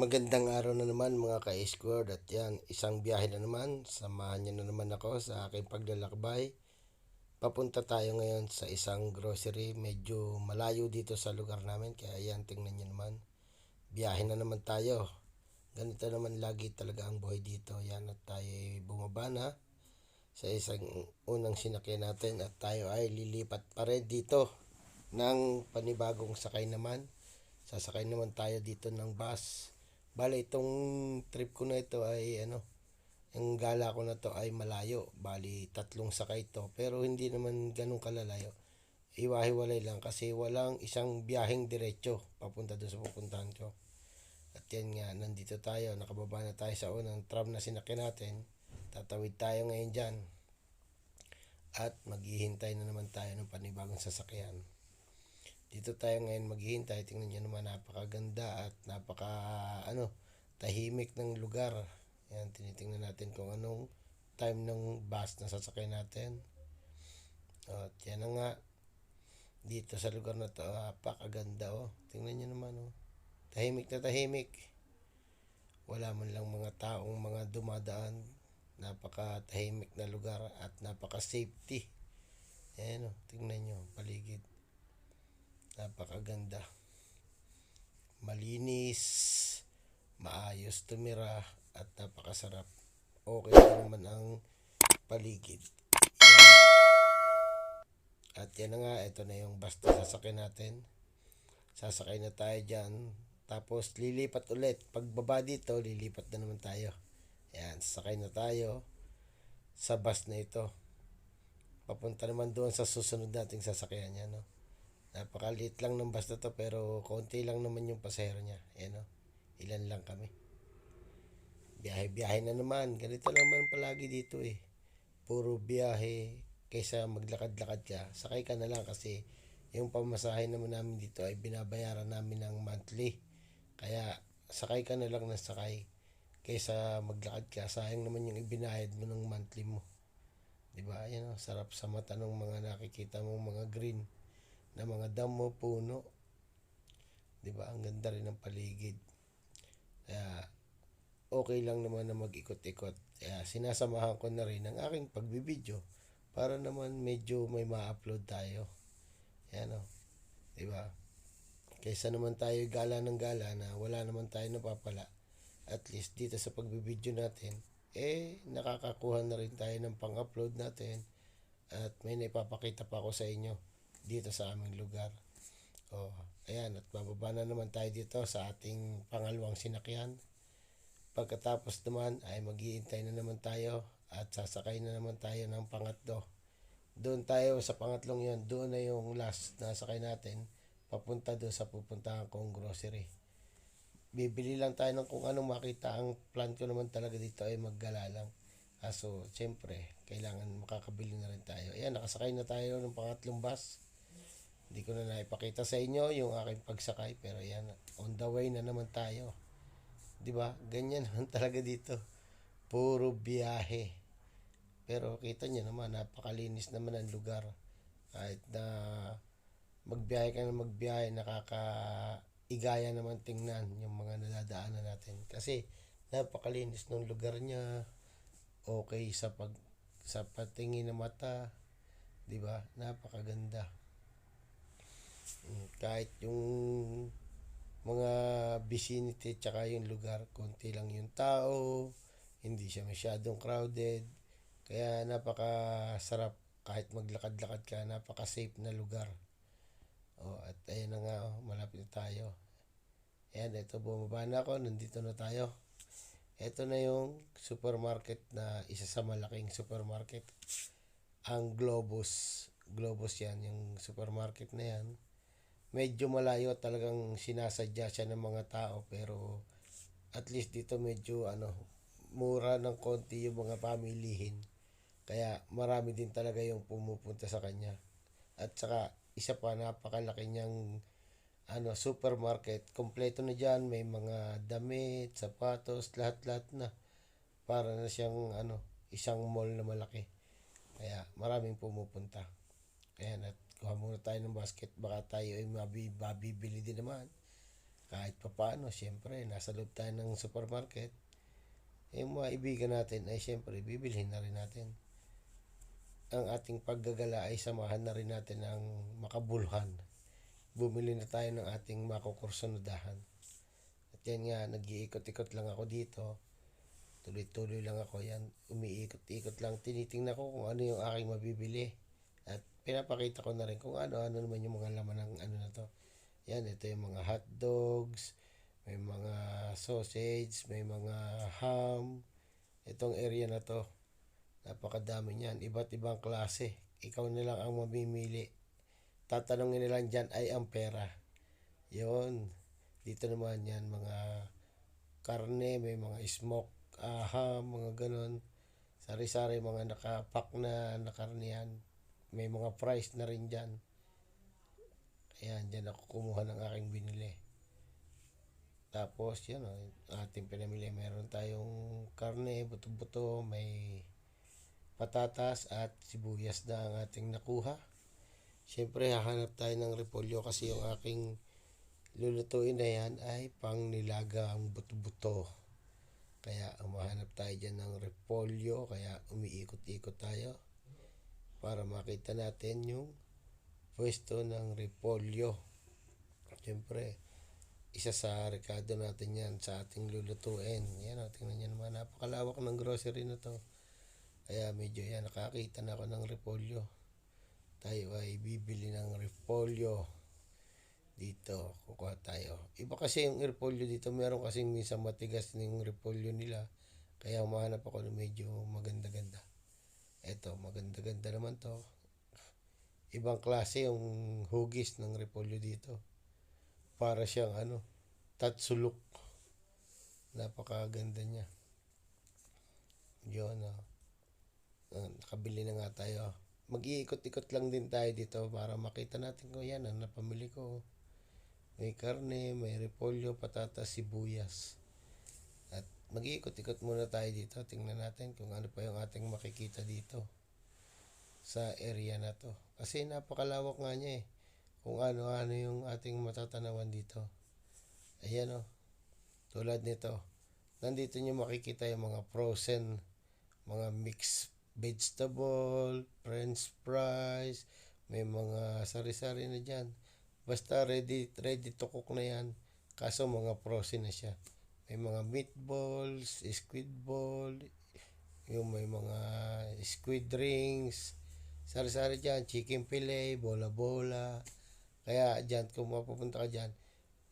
Magandang araw na naman mga ka-escort at yan, isang biyahe na naman. Samahan niyo na naman ako sa aking paglalakbay. Papunta tayo ngayon sa isang grocery, medyo malayo dito sa lugar namin. Kaya yan, tingnan niyo naman. Biyahe na naman tayo. Ganito naman lagi talaga ang buhay dito. Yan at tayo bumaba na sa isang unang sinakyan natin at tayo ay lilipat pa rin dito ng panibagong sakay naman. Sasakay naman tayo dito ng bus. Bale, itong trip ko na ito ay ang gala ko na to ay malayo. Bali, 3 sakay to. Pero hindi naman ganun kalalayo. Iwahiwalay lang kasi walang isang biyaheng diretso papunta doon sa pupuntahan ko. At yan nga, nandito tayo. Nakababa na tayo sa unang tram na sinakyan natin. Tatawid tayo ngayon dyan. At maghihintay na naman tayo ng panibagong sasakyan. Dito tayo ngayon maghihintay. Tingnan nyo naman, napakaganda at tahimik ng lugar. Yan, tinitingnan natin kung anong time ng bus na sasakay natin. At yan na nga, dito sa lugar na to, napakaganda Tingnan nyo naman tahimik na tahimik. Wala man lang mga taong mga dumadaan. Napakatahimik na lugar at napaka-safety. Ayan tingnan nyo, paligid. Napakaganda. Malinis, maayos tumira at napakasarap. Okay naman ang paligid. At yan na nga, ito na yung bus na sasakyan natin. Sasakay na tayo dyan. Tapos lilipat ulit. Pagbaba dito, lilipat na naman tayo. Yan, sasakay na tayo sa bus na ito. Papunta naman doon sa susunod nating sasakyan yan. Napakaliit lang ng bus na to pero konti lang naman yung pasahero niya. Ayan ilan lang kami. Biyahe-biyahe na naman. Ganito naman palagi dito Puro biyahe. Kaysa maglakad-lakad ka, sakay ka na lang kasi yung pamasahe naman namin dito ay binabayaran namin ng monthly. Kaya sakay ka na lang ng sakay. Kaysa maglakad ka, sayang naman yung ibinayad mo ng monthly mo. Diba? Ayan sarap sa mata ng mga nakikita mo mga green na mga damo, puno. 'Di ba? Ang ganda rin ng paligid. Kaya okay lang naman na mag-ikot-ikot. Kaya sinasamahan ko na rin ang aking pagbibideo para naman medyo may ma-upload tayo. Yan 'di ba? Kaysa naman tayo gala ng gala na wala naman tayo napapala. At least dito sa pagbibideo natin, nakakakuha na rin tayo ng pang-upload natin at may naipapakita pa ako sa inyo dito sa aming lugar. Ayan, at bababa na naman tayo dito sa ating pangalawang sinakyan. Pagkatapos naman ay maghihintay na naman tayo at sasakay na naman tayo ng pangatlo. Doon tayo sa pangatlong yon, doon na yung last na sakay natin papunta doon sa pupuntahan kong grocery. Bibili lang tayo ng kung anong makita. Ang plan ko naman talaga dito ay maggala lang. So, siyempre, kailangan makakabili na rin tayo. Ayan, nakasakay na tayo ng pangatlong bus. Hindi ko na naipakita sa inyo yung aking pagsakay. Pero yan, on the way na naman tayo. Diba? Ganyan naman talaga dito. Puro biyahe. Pero kita nyo naman, napakalinis naman ang lugar. Kahit na magbiyahe ka na magbiyahe, nakakaigaya naman tingnan yung mga nadadaanan natin. Kasi napakalinis ng lugar niya. Okay sa patingin ng mata. Diba? Napakaganda. Kahit yung mga vicinity tsaka yung lugar, konti lang yung tao, hindi siya masyadong crowded, kaya napakasarap kahit maglakad-lakad ka, napaka-safe na lugar. At ayun na nga, malapit na tayo. Ayan, ito bumaba na ako, nandito na tayo. Ito na yung supermarket na isa sa malaking supermarket. Ang Globus yan, yung supermarket na yan. Medyo malayo, talagang sinasadya siya ng mga tao pero at least dito medyo mura ng konti yung mga pamilihin. Kaya marami din talaga yung pumupunta sa kanya. At saka isa pa, napakalaki niyang supermarket. Kompleto na diyan, may mga damit, sapatos, lahat-lahat na. Para na siyang isang mall na malaki. Kaya maraming pumupunta. Ayan, at kuha muna tayo ng basket. Baka tayo ay mabibili din naman. Kahit papaano, siyempre, nasa loob tayo ng supermarket, yung mga ibigan natin ay siyempre, bibilhin na rin natin. Ang ating paggagala ay samahan na rin natin ng makabuluhan. Bumili na tayo ng ating makukursunodahan. At yan nga, nag-iikot-ikot lang ako dito. Tuloy-tuloy lang ako yan. Umiikot-ikot lang. Tinitingnan ko kung ano yung aking mabibili. At pinapakita ko na rin kung ano-ano naman yung mga laman ng ano na to. Yan, ito yung mga hot dogs, may mga sausage, may mga ham. Itong area na to, napakadami niyan. Iba't ibang klase. Ikaw na lang ang mamimili. Tatanungin nila dyan ay ang pera. Yun. Dito naman yan, mga karne, may mga smoke, ham, mga ganon. Sari-sari, mga nakapak na karne yan. May mga price na rin dyan. Ayan, dyan ako kumuha ng aking binili. Tapos, yan o, ating pinamili. Meron tayong karne, buto-buto, may patatas at sibuyas na ang ating nakuha. Siyempre, hahanap tayo ng repolyo kasi yung aking lulutuin na yan ay pang nilagang buto-buto. Kaya umahanap tayo dyan ng repolyo, kaya umiikot-ikot tayo para makita natin yung pwesto ng repolyo. Siyempre, isa sa rekado natin yan sa ating lulutuin. Yan o, tingnan nyo naman, napakalawak ng grocery na to. Kaya medyo yan, nakakita na ako ng repolyo. Tayo ay bibili ng repolyo dito. Kukuha tayo. Iba kasi yung repolyo dito, meron kasing minsan matigas yung repolyo nila. Kaya humahanap ako ng medyo maganda-ganda. Eto, maganda-ganda naman to. Ibang klase yung hugis ng repolyo dito. Para siyang tatsulok. Napakaganda niya. Yun nakabili na nga tayo. Mag-iikot-ikot lang din tayo dito para makita natin kung yan ang napamili ko. May karne, may repolyo, patatas, sibuyas. At mag-iikot-ikot muna tayo dito. Tingnan natin kung ano pa yung ating makikita dito sa area na to. Kasi napakalawak nga niya kung ano-ano yung ating matatanawan dito. Ayan tulad nito. Nandito nyo makikita yung mga frozen, mga mixed vegetable, french fries, may mga sari-sari na dyan. Basta ready to cook na yan. Kaso mga frozen na siya. May mga meatballs, squid ball, yung may mga squid rings, sari-sari dyan, chicken fillet, bola-bola. Kaya dyan, kung mapupunta ka dyan,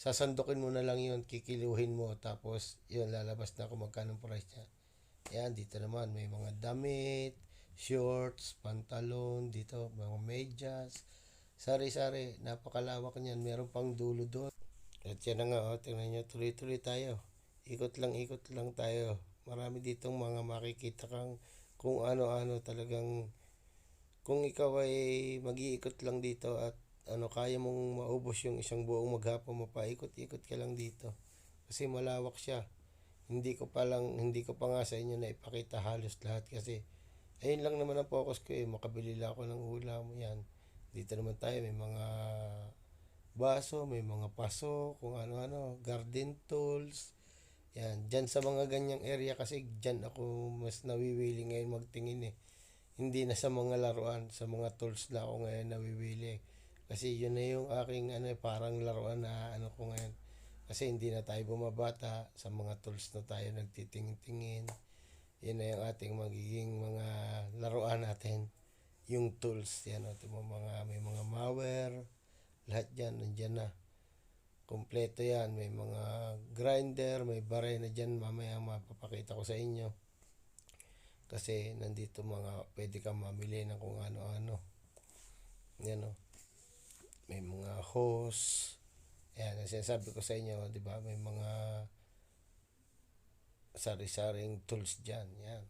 sasandukin mo na lang yun, kikiluhin mo, tapos yun, lalabas na kung magkano price niya. Yan, dito naman, may mga damit, shorts, pantalon, dito, mga medyas, sari-sari, napakalawak niyan, meron pang dulo doon. At yan na nga, tingnan nyo, tuloy-tuloy tayo. Ikot lang tayo. Marami ditong mga makikita kang kung ano-ano talagang, kung ikaw ay mag-iikot lang dito at kaya mong maubos yung isang buong maghapon, mapaikot-ikot ka lang dito. Kasi malawak siya. Hindi ko pa nga sa inyo na ipakita halos lahat kasi ayun lang naman ang focus ko makabili lang ako ng ulam yan. Dito naman tayo may mga baso, may mga paso, kung ano-ano, garden tools. Yan, dyan sa mga ganyang area kasi dyan ako mas nawiwili ngayon magtingin Hindi na sa mga laruan, sa mga tools na ako ngayon nawiwili. Kasi yun na yung aking parang laruan na ko ngayon. Kasi hindi na tayo bumabata, sa mga tools na tayo nagtitingin-tingin. Yun na yung ating magiging mga laruan natin. Yung tools, yan may mga mower, lahat yan, nandyan na. Kompleto yan, may mga grinder, may baray na dyan, mamaya mapapakita ko sa inyo. Kasi nandito pwede kang mamili ng kung ano-ano. Yan may mga hose. Ayan, sinasabi ko sa inyo, di ba? May mga sari-saring tools dyan. Yan.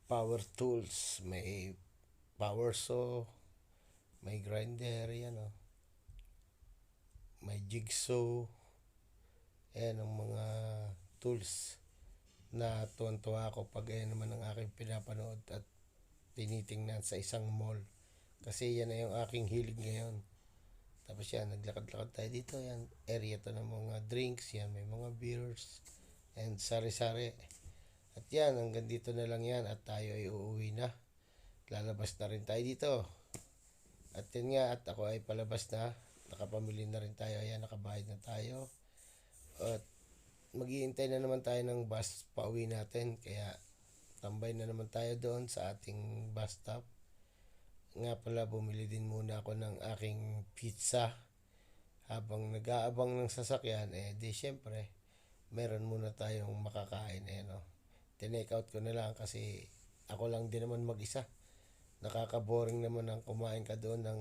Power tools. May power saw. May grinder. Yan May jigsaw. Ayan ang mga tools na tuwan-tuwa ako pag naman ang aking pinapanood at tinitingnan sa isang mall. Kasi yan na yung aking hilig ngayon. Tapos yan, naglakad-lakad tayo dito. Yan, area to ng mga drinks. Yan, may mga beers and sari-sari. At yan, hanggang dito na lang yan at tayo ay uuwi na. Lalabas na rin tayo dito. At yun nga, at ako ay palabas na. Nakapamili na rin tayo. Ayan, nakabayad na tayo. At maghihintay na naman tayo ng bus pauwi natin. Kaya tambay na naman tayo doon sa ating bus stop. Nga pala, bumili din muna ako ng aking pizza. Habang nag-aabang ng sasakyan, di syempre, meron muna tayong makakain. No? Tinake out ko na lang kasi ako lang din naman mag-isa. Nakaka-boring naman ang kumain ka doon ng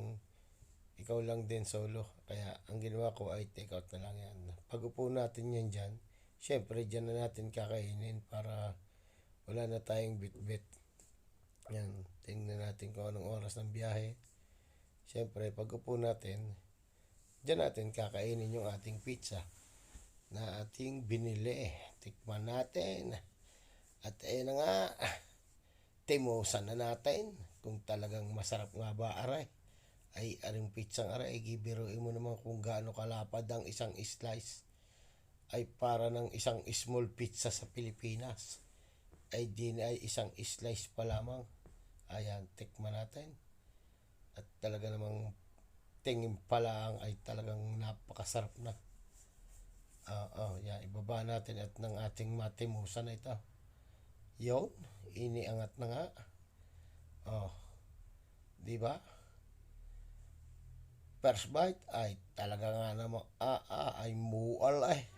ikaw lang din solo. Kaya ang ginawa ko ay take out na lang yan. Pag upo natin yan dyan, syempre dyan na natin kakainin para wala na tayong bit-bit. Yan, tingnan natin kung anong oras ng biyahe. Syempre, pag upo natin, dyan natin kakainin yung ating pizza na ating binili. Tikman natin. At ayun na nga, timusan na natin kung talagang masarap nga ba aray. Ay aring pizzang aray, ay gibiruin mo naman kung gaano kalapad ang isang slice. Ay para ng isang small pizza sa Pilipinas. Ay din ay isang slice pa lamang. Ayan, tikman natin. At talaga namang tingin pa lang ay talagang napakasarap na. Yan, ibaba natin at ng ating matimusan na ito. Yun, iniangat na nga. Di ba? First bite ay talaga nga naman ay mual ay.